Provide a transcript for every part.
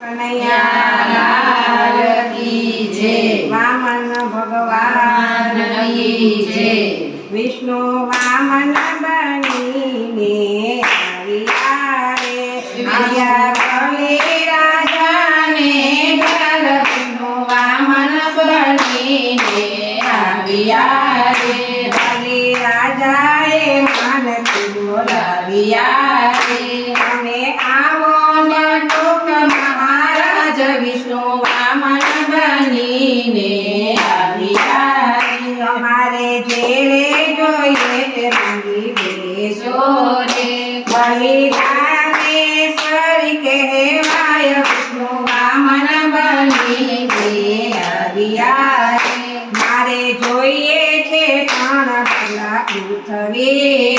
કનૈયા કી જય, વામન ભગવાન કી જય। વિષ્ણુ વામન બનીને આવ્યા રે, આવ્યા બલિ રાજાને ઘર। વિષ્ણુ વામન બનીને આવ્યા રે, બલિ રાજાએ માનથી બોલાવ્યા રે। તમે આવો ને ટૂંકમાં વિષ્ણુ વામન બનીને આવ્યા રે। અમારે જેરે જોઈએ તે માંગી દેજો રે, બલિદાનેશ્વરી કહેવાય વિષ્ણુ વામન બનીને આવ્યા રે। મારે જોઈએ છે ત્રણ પગલા પૃથ્વી,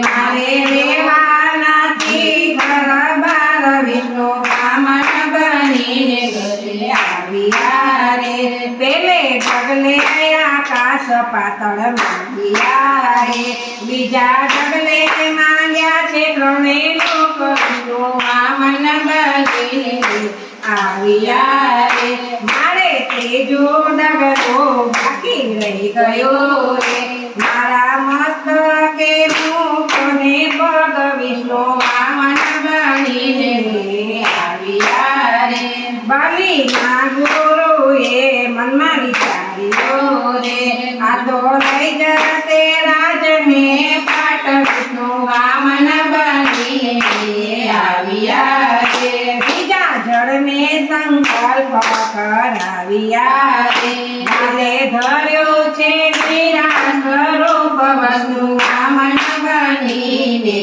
મારે રહેવાનાથી ઘર બાર વિષ્ણુ વામન બનીને ઘરે આવ્યા રે। પેલે ડગલે આકાશ પાતળ માંગ્યા રે, બીજા ડગલે માંગ્યા છે ત્રણે લોક વિષ્ણુ વામન બનીને આવ્યા રે। મારે ત્રીજો ડગલો બાકી રહી ગયો રે, મારા મસ્તકે મૂકને પગ વિષ્ણુ વામન બનીને આવ્યા રે। બલિના ગુરુએ મનમાં વિચાર્યો રે, આ તો લઈ જશે રાજને પાટ વિષ્ણુ વામન બનીને આવ્યા રે। બીજા જળને સંકલ્પ કરાવ્યા રે, મારે ધર્યો છે નિરાશ સ્વરૂપ વિષ્ણુ વામન બનીને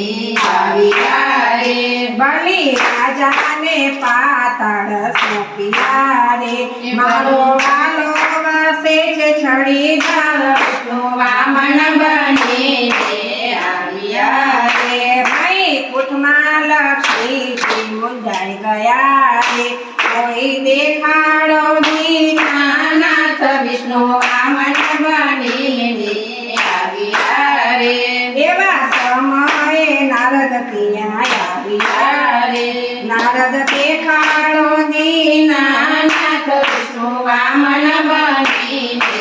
આવ્યા રે। બલિ રાજાને પાતાળ સોંપ્યા રે, મારો વાલો વસે છે છડીદાર વિષ્ણુ વામન બનીને આવ્યા રે। મૈકુટમાં લક્ષ્મી મુંજાઈ ગયા રે, કોઈ દેખાડો દીનાનાથ વિષ્ણુ વામન બનીને આવ્યા રે। એવા સમયે નારદ ત્યાં આવ્યા રે, નારદ દેખાડો દીનાનાથ વિષ્ણુ વામન બનીને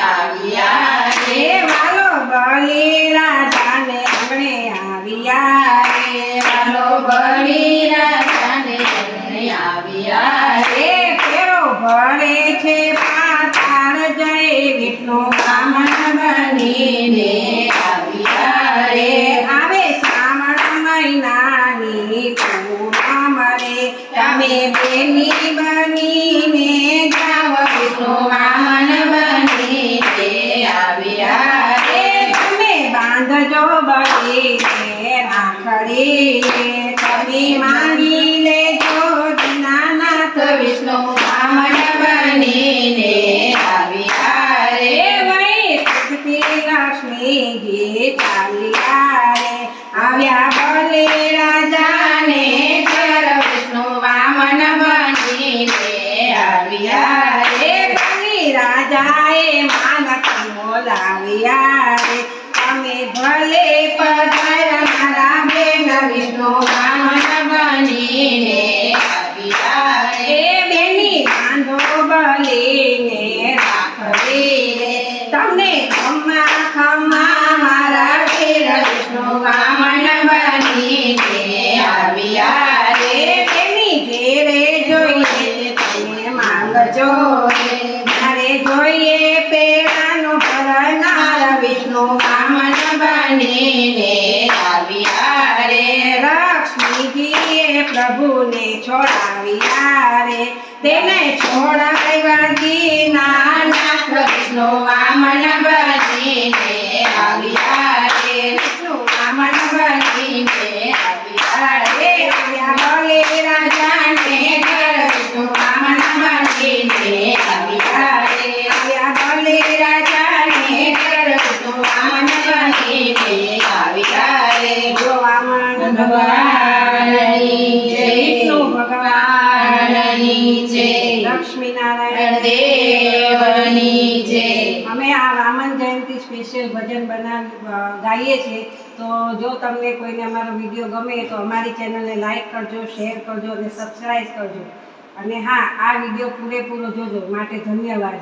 આવ્યા રે। વાલો બલિ રાજાને આંગણે આવ્યા રે, વાલો બલિ રાજાને આંગણે આવ્યા રે। ફેરો ભરે છે પાતાળ જય વિષ્ણુ વામન બનીને આવ્યા રે। આવે શ્રાવણ મહિનાની પૂનમ રે, તમે બેની બનીને જાવ વિષ્ણુ વામન બનીને આવ્યા રે। તમે બાંધજો બલિને રાખડી રે, તમે માંગી લેજો દીનાનાથ વિષ્ણુ વામન બનીને આવ્યા રે। વૈકુંઠથી લક્ષ્મીજી ચાલ્યા રે, આવ્યા બલિ રાજાને ઘર વિષ્ણુ વામન બનીને આવ્યા રે। બલિ રાજાએ માનથી બોલાવ્યા રે, તમે ભલે પધાર મારા બેન વિષ્ણુ વામન બનીને આવ્યા રે। બેની બાંધો બલિને રાખડી રે, તમને ખમ્મા ખમ્મા મારા વીર વિષ્ણુ વામન બનીને આવ્યા રે। તેની ઘેરે જોઈએ તમે માંગજો રે, મારે જોઈએ પેરાનું ભરનાર વિષ્ણુ વામન બનીને આવ્યા રે। લક્ષ્મીજીએ પ્રભુને છોડાવ્યા રે, તેને છોડાવ્યા દીનાનાથ વિષ્ણુ વામન બનીને આવ્યા રે। વિષ્ણુ વામન બનીને આવ્યા રે। આવ્યા બલિ રાજાને ઘર વિષ્ણુ વામન બનીને આવ્યા રે। આવ્યા બલિ રાજાને ઘર વિષ્ણુ વામન બનીને આવ્યા રે। જો વામન ભગવાનની જય, વિષ્ણુ ભગવાનની જય, લક્ષ્મીનારાયણ દેવની જય। અમે આ વામન જયંતિ સ્પેશિયલ ભજન ગાઈએ છીએ, તો જો તમને કોઈને અમારો વિડીયો ગમે તો અમારી ચેનલને લાઈક કરજો, શેર કરજો અને સબસ્ક્રાઈબ કરજો। અને હા, આ વિડીયો પૂરેપૂરો જોજો માટે ધન્યવાદ.